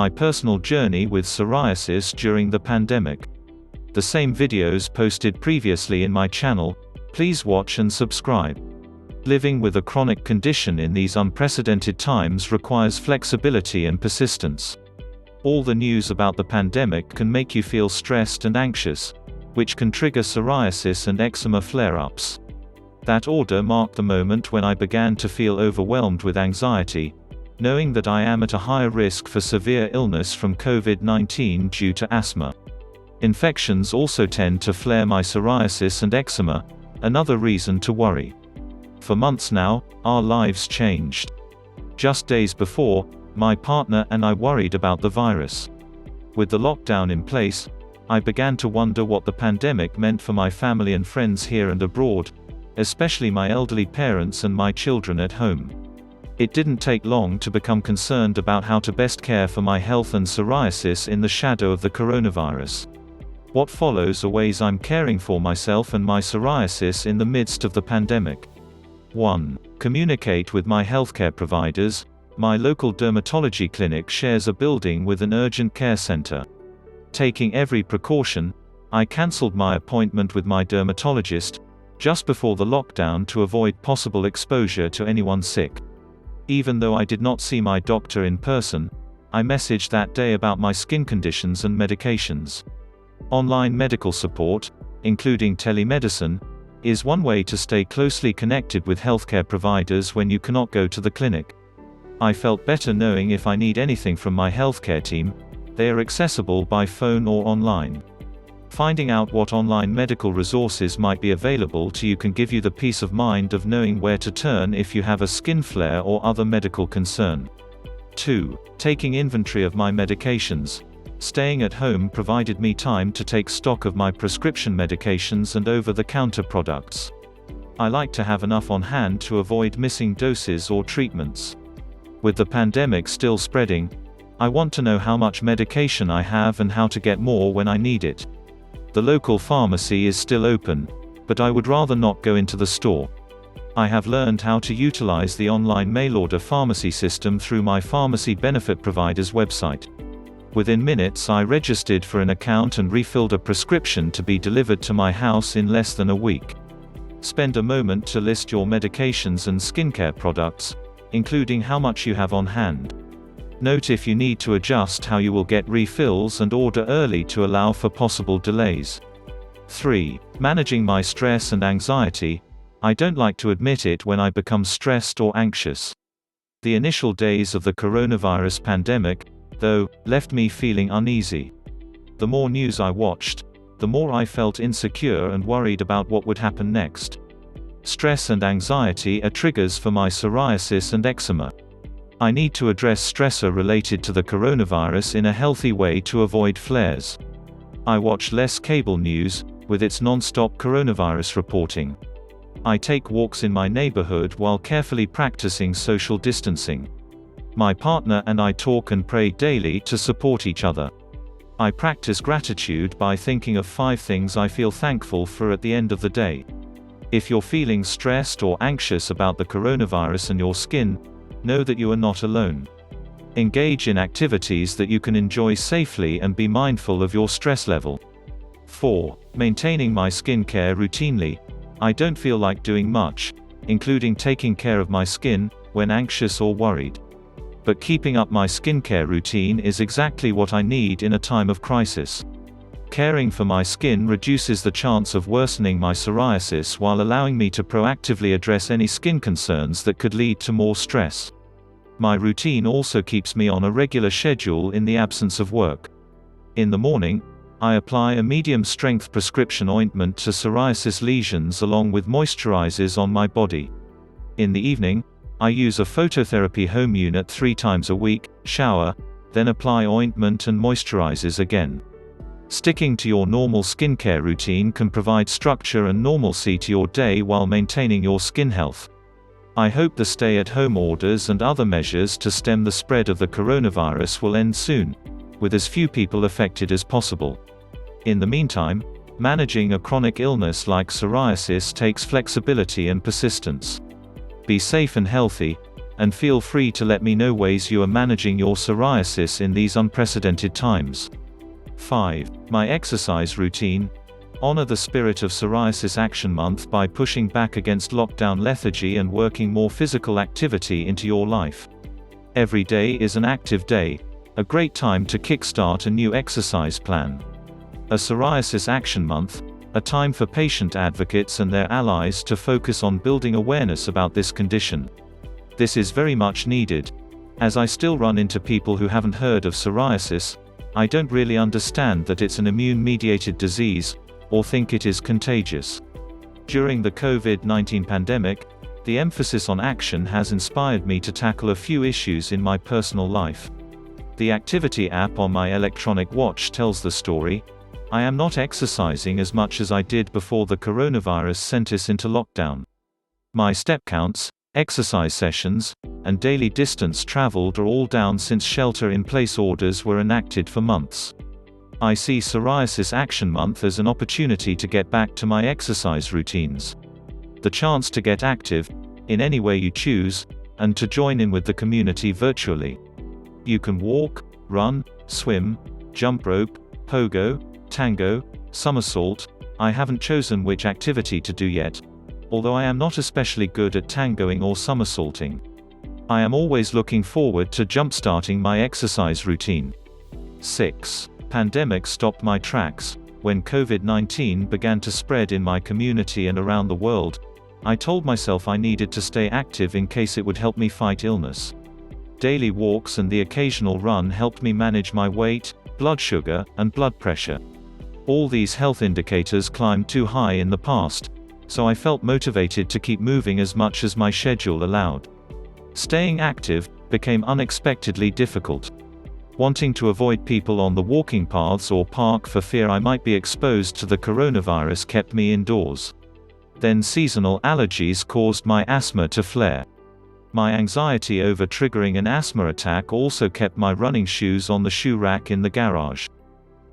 my personal journey with psoriasis during the pandemic. The same videos posted previously in my channel, please watch and subscribe. Living with a chronic condition in these unprecedented times requires flexibility and persistence. All the news about the pandemic can make you feel stressed and anxious, which can trigger psoriasis and eczema flare-ups. That order marked the moment when I began to feel overwhelmed with anxiety, knowing that I am at a higher risk for severe illness from COVID-19 due to asthma. Infections also tend to flare my psoriasis and eczema, another reason to worry. For months now, our lives changed. Just days before, my partner and I worried about the virus. With the lockdown in place, I began to wonder what the pandemic meant for my family and friends here and abroad, especially my elderly parents and my children at home. It didn't take long to become concerned about how to best care for my health and psoriasis in the shadow of the coronavirus. What follows are ways I'm caring for myself and my psoriasis in the midst of the pandemic. 1. Communicate with my healthcare providers. My local dermatology clinic shares a building with an urgent care center. Taking every precaution, I cancelled my appointment with my dermatologist just before the lockdown to avoid possible exposure to anyone sick. Even though I did not see my doctor in person, I messaged that day about my skin conditions and medications. Online medical support, including telemedicine, is one way to stay closely connected with healthcare providers when you cannot go to the clinic. I felt better knowing if I need anything from my healthcare team, they are accessible by phone or online. Finding out what online medical resources might be available to you can give you the peace of mind of knowing where to turn if you have a skin flare or other medical concern. 2. Taking inventory of my medications. Staying at home provided me time to take stock of my prescription medications and over-the-counter products. I like to have enough on hand to avoid missing doses or treatments. With the pandemic still spreading, I want to know how much medication I have and how to get more when I need it. The local pharmacy is still open, but I would rather not go into the store. I have learned how to utilize the online mail-order pharmacy system through my pharmacy benefit provider's website. Within minutes I registered for an account and refilled a prescription to be delivered to my house in less than a week. Spend a moment to list your medications and skincare products, including how much you have on hand. Note if you need to adjust how you will get refills and order early to allow for possible delays. 3. Managing my stress and anxiety. I don't like to admit it when I become stressed or anxious. The initial days of the coronavirus pandemic, though, left me feeling uneasy. The more news I watched, the more I felt insecure and worried about what would happen next. Stress and anxiety are triggers for my psoriasis and eczema. I need to address stressor related to the coronavirus in a healthy way to avoid flares. I watch less cable news, with its non-stop coronavirus reporting. I take walks in my neighborhood while carefully practicing social distancing. My partner and I talk and pray daily to support each other. I practice gratitude by thinking of 5 things I feel thankful for at the end of the day. If you're feeling stressed or anxious about the coronavirus and your skin, know that you are not alone. Engage in activities that you can enjoy safely and be mindful of your stress level. 4. Maintaining my skincare routinely. I don't feel like doing much, including taking care of my skin, when anxious or worried. But keeping up my skincare routine is exactly what I need in a time of crisis. Caring for my skin reduces the chance of worsening my psoriasis while allowing me to proactively address any skin concerns that could lead to more stress. My routine also keeps me on a regular schedule in the absence of work. In the morning, I apply a medium-strength prescription ointment to psoriasis lesions along with moisturizers on my body. In the evening, I use a phototherapy home unit 3 times a week, shower, then apply ointment and moisturizers again. Sticking to your normal skincare routine can provide structure and normalcy to your day while maintaining your skin health. I hope the stay-at-home orders and other measures to stem the spread of the coronavirus will end soon, with as few people affected as possible. In the meantime, managing a chronic illness like psoriasis takes flexibility and persistence. Be safe and healthy, and feel free to let me know ways you are managing your psoriasis in these unprecedented times. 5. My exercise routine. Honor the spirit of Psoriasis Action Month by pushing back against lockdown lethargy and working more physical activity into your life. Every day is an active day, a great time to kickstart a new exercise plan. A Psoriasis Action Month, a time for patient advocates and their allies to focus on building awareness about this condition. This is very much needed. As I still run into people who haven't heard of psoriasis, I don't really understand that it's an immune-mediated disease, or think it is contagious. During the COVID-19 pandemic, the emphasis on action has inspired me to tackle a few issues in my personal life. The activity app on my electronic watch tells the story. I am not exercising as much as I did before the coronavirus sent us into lockdown. My step counts, exercise sessions, and daily distance traveled are all down since shelter-in-place orders were enacted for months. I see Psoriasis Action Month as an opportunity to get back to my exercise routines. The chance to get active, in any way you choose, and to join in with the community virtually. You can walk, run, swim, jump rope, pogo, tango, somersault. I haven't chosen which activity to do yet, although I am not especially good at tangoing or somersaulting. I am always looking forward to jump-starting my exercise routine. 6. Pandemic stopped my tracks. When COVID-19 began to spread in my community and around the world, I told myself I needed to stay active in case it would help me fight illness. Daily walks and the occasional run helped me manage my weight, blood sugar, and blood pressure. All these health indicators climbed too high in the past, so I felt motivated to keep moving as much as my schedule allowed. Staying active became unexpectedly difficult. Wanting to avoid people on the walking paths or park for fear I might be exposed to the coronavirus kept me indoors. Then seasonal allergies caused my asthma to flare. My anxiety over triggering an asthma attack also kept my running shoes on the shoe rack in the garage.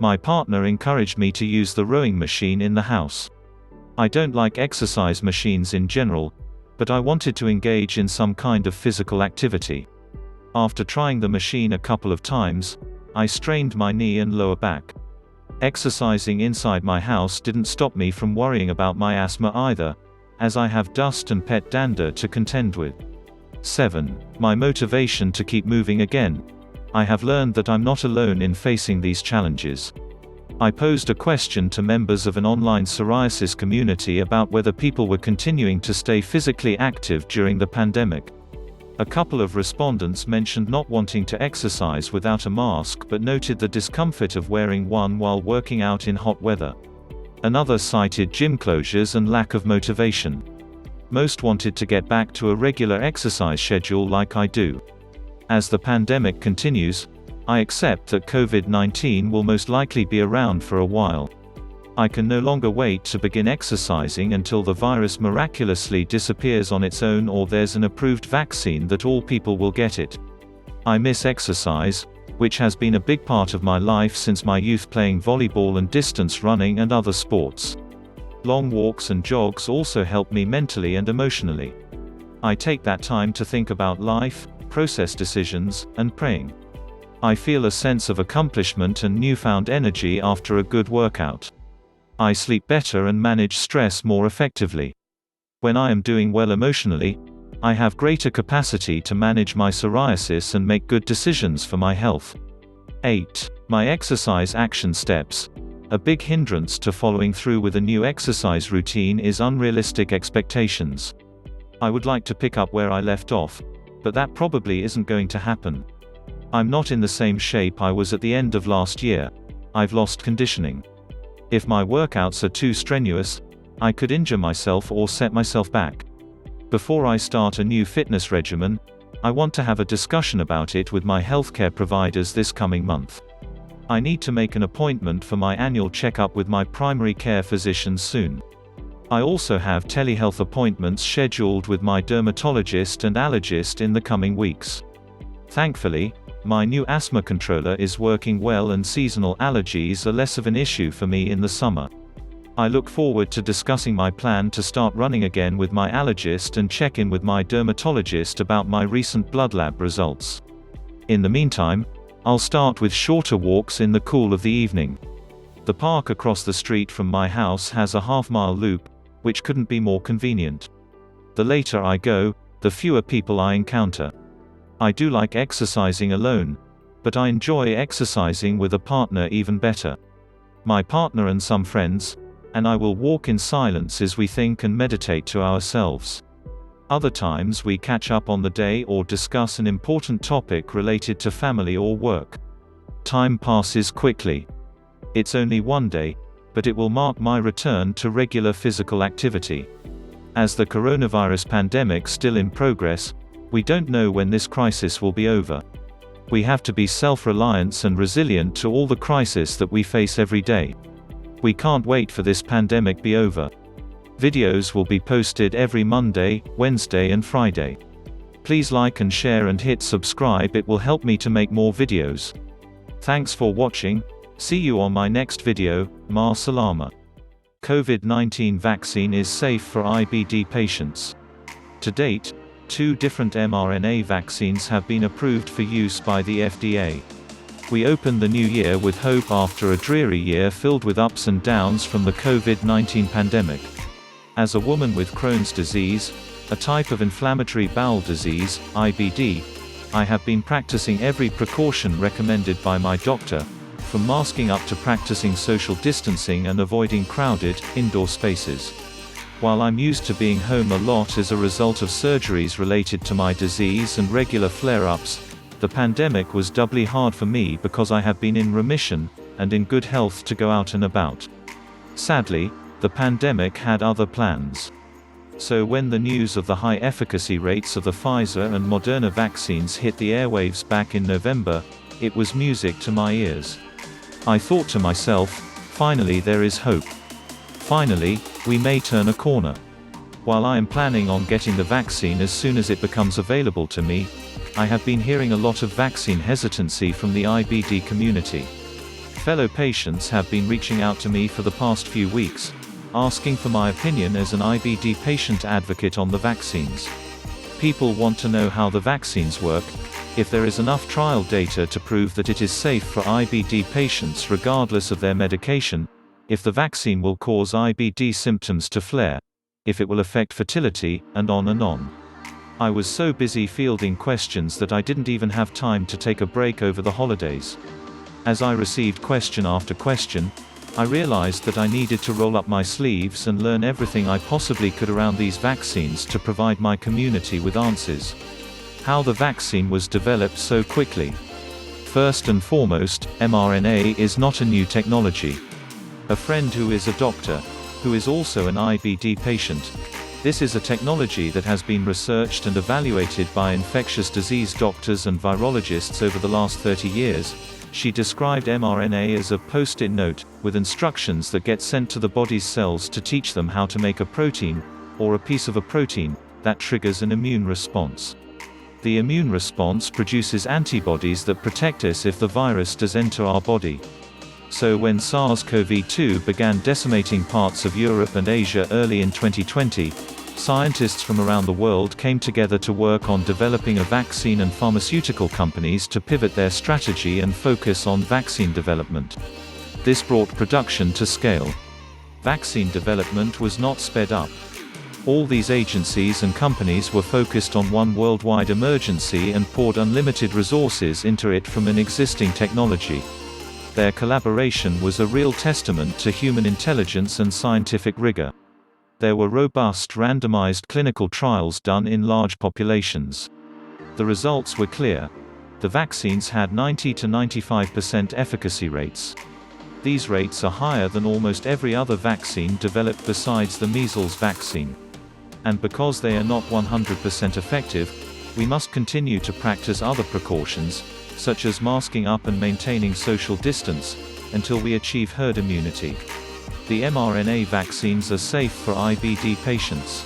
My partner encouraged me to use the rowing machine in the house. I don't like exercise machines in general, but I wanted to engage in some kind of physical activity. After trying the machine a couple of times, I strained my knee and lower back. Exercising inside my house didn't stop me from worrying about my asthma either, as I have dust and pet dander to contend with. 7. My motivation to keep moving again. I have learned that I'm not alone in facing these challenges. I posed a question to members of an online psoriasis community about whether people were continuing to stay physically active during the pandemic. A couple of respondents mentioned not wanting to exercise without a mask but noted the discomfort of wearing one while working out in hot weather. Another cited gym closures and lack of motivation. Most wanted to get back to a regular exercise schedule like I do. As the pandemic continues, I accept that COVID-19 will most likely be around for a while. I can no longer wait to begin exercising until the virus miraculously disappears on its own or there's an approved vaccine that all people will get it. I miss exercise, which has been a big part of my life since my youth, playing volleyball and distance running and other sports. Long walks and jogs also help me mentally and emotionally. I take that time to think about life, process decisions, and praying. I feel a sense of accomplishment and newfound energy after a good workout. I sleep better and manage stress more effectively. When I am doing well emotionally, I have greater capacity to manage my psoriasis and make good decisions for my health. 8. My exercise action steps. A big hindrance to following through with a new exercise routine is unrealistic expectations. I would like to pick up where I left off, but that probably isn't going to happen. I'm not in the same shape I was at the end of last year. I've lost conditioning. If my workouts are too strenuous, I could injure myself or set myself back. Before I start a new fitness regimen, I want to have a discussion about it with my healthcare providers this coming month. I need to make an appointment for my annual checkup with my primary care physician soon. I also have telehealth appointments scheduled with my dermatologist and allergist in the coming weeks. Thankfully, my new asthma controller is working well and seasonal allergies are less of an issue for me in the summer. I look forward to discussing my plan to start running again with my allergist and check in with my dermatologist about my recent blood lab results. In the meantime, I'll start with shorter walks in the cool of the evening. The park across the street from my house has a half-mile loop, which couldn't be more convenient. The later I go, the fewer people I encounter. I do like exercising alone, but I enjoy exercising with a partner even better. My partner and some friends, and I will walk in silence as we think and meditate to ourselves. Other times we catch up on the day or discuss an important topic related to family or work. Time passes quickly. It's only one day, but it will mark my return to regular physical activity. As the coronavirus pandemic still in progress, we don't know when this crisis will be over. We have to be self-reliant and resilient to all the crises that we face every day. We can't wait for this pandemic be over. Videos will be posted every Monday, Wednesday and Friday. Please like and share and hit subscribe, it will help me to make more videos. Thanks for watching, see you on my next video, Ma Salama. COVID-19 vaccine is safe for IBD patients. To date, 2 different mRNA vaccines have been approved for use by the FDA. We open the new year with hope after a dreary year filled with ups and downs from the COVID-19 pandemic. As a woman with Crohn's disease, a type of inflammatory bowel disease, IBD, I have been practicing every precaution recommended by my doctor, from masking up to practicing social distancing and avoiding crowded, indoor spaces. While I'm used to being home a lot as a result of surgeries related to my disease and regular flare-ups, the pandemic was doubly hard for me because I have been in remission, and in good health to go out and about. Sadly, the pandemic had other plans. So when the news of the high efficacy rates of the Pfizer and Moderna vaccines hit the airwaves back in November, it was music to my ears. I thought to myself, finally there is hope. Finally, we may turn a corner. While I am planning on getting the vaccine as soon as it becomes available to me, I have been hearing a lot of vaccine hesitancy from the IBD community. Fellow patients have been reaching out to me for the past few weeks, asking for my opinion as an IBD patient advocate on the vaccines. People want to know how the vaccines work, if there is enough trial data to prove that it is safe for IBD patients regardless of their medication, if the vaccine will cause IBD symptoms to flare, if it will affect fertility, and on and on. I was so busy fielding questions that I didn't even have time to take a break over the holidays. As I received question after question, I realized that I needed to roll up my sleeves and learn everything I possibly could around these vaccines to provide my community with answers. How the vaccine was developed so quickly. First and foremost, mRNA is not a new technology. A friend who is a doctor, who is also an IBD patient. This is a technology that has been researched and evaluated by infectious disease doctors and virologists over the last 30 years. She described mRNA as a post-it note, with instructions that get sent to the body's cells to teach them how to make a protein, or a piece of a protein, that triggers an immune response. The immune response produces antibodies that protect us if the virus does enter our body. So when SARS-CoV-2 began decimating parts of Europe and Asia early in 2020, scientists from around the world came together to work on developing a vaccine, and pharmaceutical companies to pivot their strategy and focus on vaccine development. This brought production to scale. Vaccine development was not sped up. All these agencies and companies were focused on one worldwide emergency and poured unlimited resources into it from an existing technology. Their collaboration was a real testament to human intelligence and scientific rigor. There were robust randomized clinical trials done in large populations. The results were clear. The vaccines had 90 to 95% efficacy rates. These rates are higher than almost every other vaccine developed besides the measles vaccine. And because they are not 100% effective, we must continue to practice other precautions, such as masking up and maintaining social distance, until we achieve herd immunity. The mRNA vaccines are safe for IBD patients.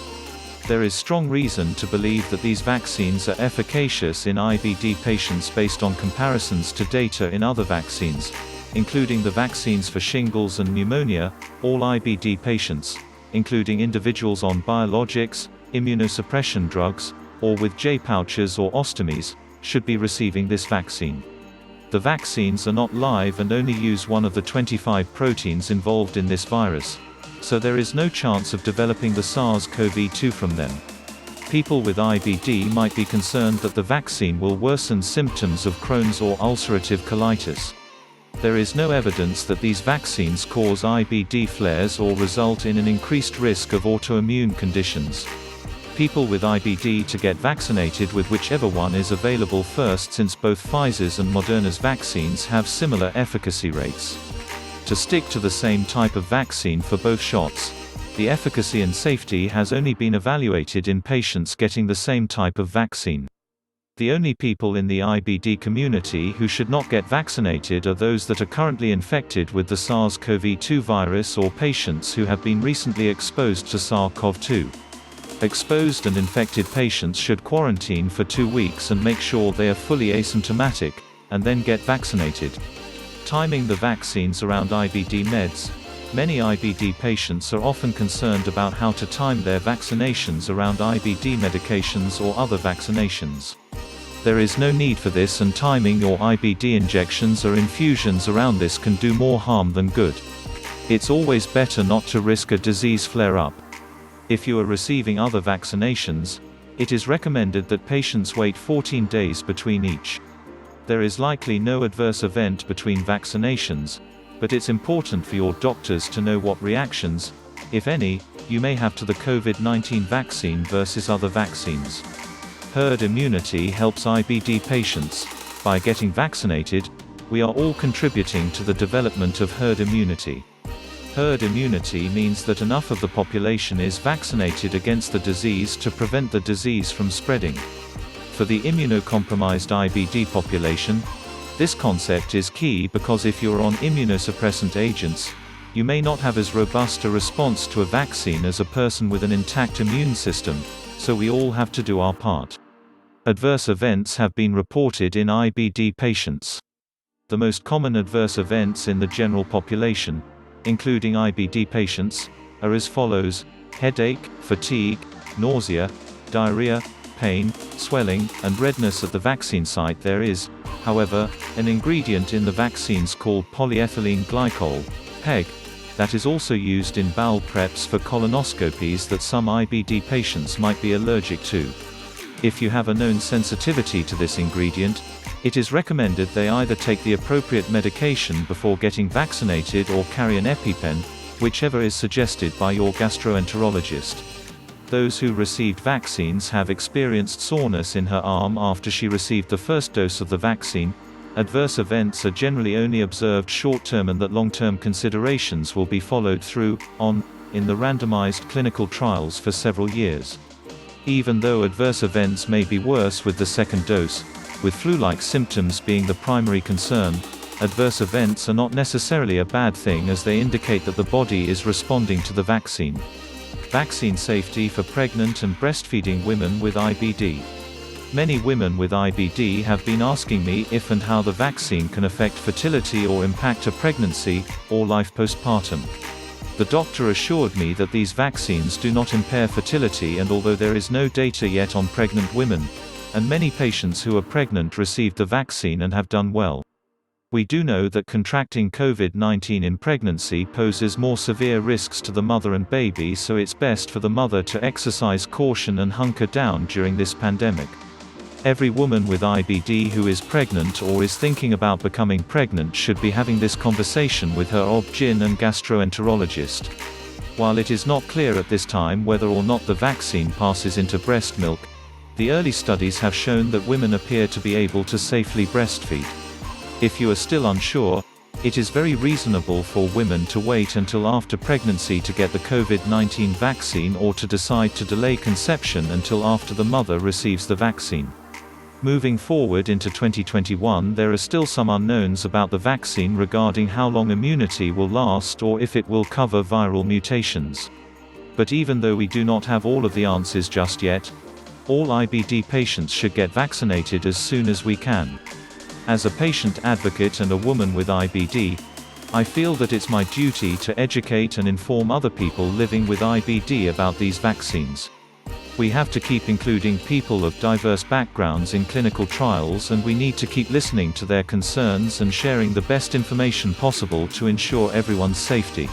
There is strong reason to believe that these vaccines are efficacious in IBD patients based on comparisons to data in other vaccines, including the vaccines for shingles and pneumonia. All IBD patients, including individuals on biologics, immunosuppression drugs, or with J-pouches or ostomies, should be receiving this vaccine. The vaccines are not live and only use one of the 25 proteins involved in this virus, so there is no chance of developing the SARS-CoV-2 from them. People with IBD might be concerned that the vaccine will worsen symptoms of Crohn's or ulcerative colitis. There is no evidence that these vaccines cause IBD flares or result in an increased risk of autoimmune conditions. People with IBD to get vaccinated with whichever one is available first, since both Pfizer's and Moderna's vaccines have similar efficacy rates. To stick to the same type of vaccine for both shots. The efficacy and safety has only been evaluated in patients getting the same type of vaccine. The only people in the IBD community who should not get vaccinated are those that are currently infected with the SARS-CoV-2 virus or patients who have been recently exposed to SARS-CoV-2. Exposed and infected patients should quarantine for 2 weeks and make sure they are fully asymptomatic, and then get vaccinated. Timing the vaccines around IBD meds. Many IBD patients are often concerned about how to time their vaccinations around IBD medications or other vaccinations. There is no need for this, and timing your IBD injections or infusions around this can do more harm than good. It's always better not to risk a disease flare-up. If you are receiving other vaccinations, it is recommended that patients wait 14 days between each. There is likely no adverse event between vaccinations, but it's important for your doctors to know what reactions, if any, you may have to the COVID-19 vaccine versus other vaccines. Herd immunity helps IBD patients. By getting vaccinated, we are all contributing to the development of herd immunity. Herd immunity means that enough of the population is vaccinated against the disease to prevent the disease from spreading. For the immunocompromised IBD population, this concept is key because if you're on immunosuppressant agents, you may not have as robust a response to a vaccine as a person with an intact immune system, so we all have to do our part. Adverse events have been reported in IBD patients. The most common adverse events in the general population, including IBD patients, are as follows: headache, fatigue, nausea, diarrhea, pain, swelling, and redness at the vaccine site. There is, however, an ingredient in the vaccines called polyethylene glycol, PEG, that is also used in bowel preps for colonoscopies that some IBD patients might be allergic to. If you have a known sensitivity to this ingredient, it is recommended they either take the appropriate medication before getting vaccinated or carry an EpiPen, whichever is suggested by your gastroenterologist. Those who received vaccines have experienced soreness in her arm after she received the first dose of the vaccine. Adverse events are generally only observed short-term, and that long-term considerations will be followed through on in the randomized clinical trials for several years. Even though adverse events may be worse with the second dose, with flu-like symptoms being the primary concern, adverse events are not necessarily a bad thing, as they indicate that the body is responding to the vaccine. Vaccine safety for pregnant and breastfeeding women with IBD. Many women with IBD have been asking me if and how the vaccine can affect fertility or impact a pregnancy, or life postpartum. The doctor assured me that these vaccines do not impair fertility, and although there is no data yet on pregnant women, and many patients who are pregnant received the vaccine and have done well, we do know that contracting COVID-19 in pregnancy poses more severe risks to the mother and baby, so it's best for the mother to exercise caution and hunker down during this pandemic. Every woman with IBD who is pregnant or is thinking about becoming pregnant should be having this conversation with her OB/GYN and gastroenterologist. While it is not clear at this time whether or not the vaccine passes into breast milk, the early studies have shown that women appear to be able to safely breastfeed. If you are still unsure, it is very reasonable for women to wait until after pregnancy to get the COVID-19 vaccine, or to decide to delay conception until after the mother receives the vaccine. Moving forward into 2021, there are still some unknowns about the vaccine regarding how long immunity will last or if it will cover viral mutations. But even though we do not have all of the answers just yet, all IBD patients should get vaccinated as soon as we can. As a patient advocate and a woman with IBD, I feel that it's my duty to educate and inform other people living with IBD about these vaccines. We have to keep including people of diverse backgrounds in clinical trials, and we need to keep listening to their concerns and sharing the best information possible to ensure everyone's safety.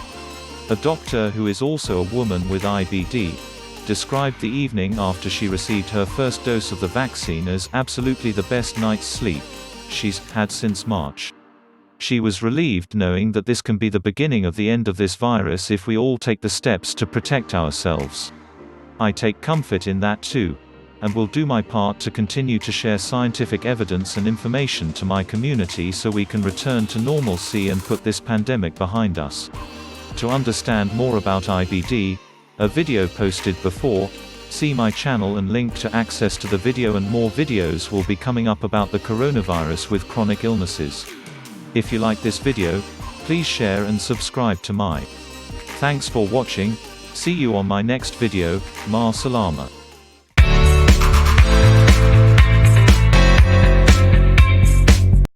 A doctor who is also a woman with IBD described the evening after she received her first dose of the vaccine as absolutely the best night's sleep she's had since March. She was relieved knowing that this can be the beginning of the end of this virus if we all take the steps to protect ourselves. I take comfort in that too, and will do my part to continue to share scientific evidence and information to my community so we can return to normalcy and put this pandemic behind us. To understand more about IBD, a video posted before, see my channel, and link to access to the video, and more videos will be coming up about the coronavirus with chronic illnesses. If you like this video, please share and subscribe to my. Thanks for watching. See you on my next video. Ma salama.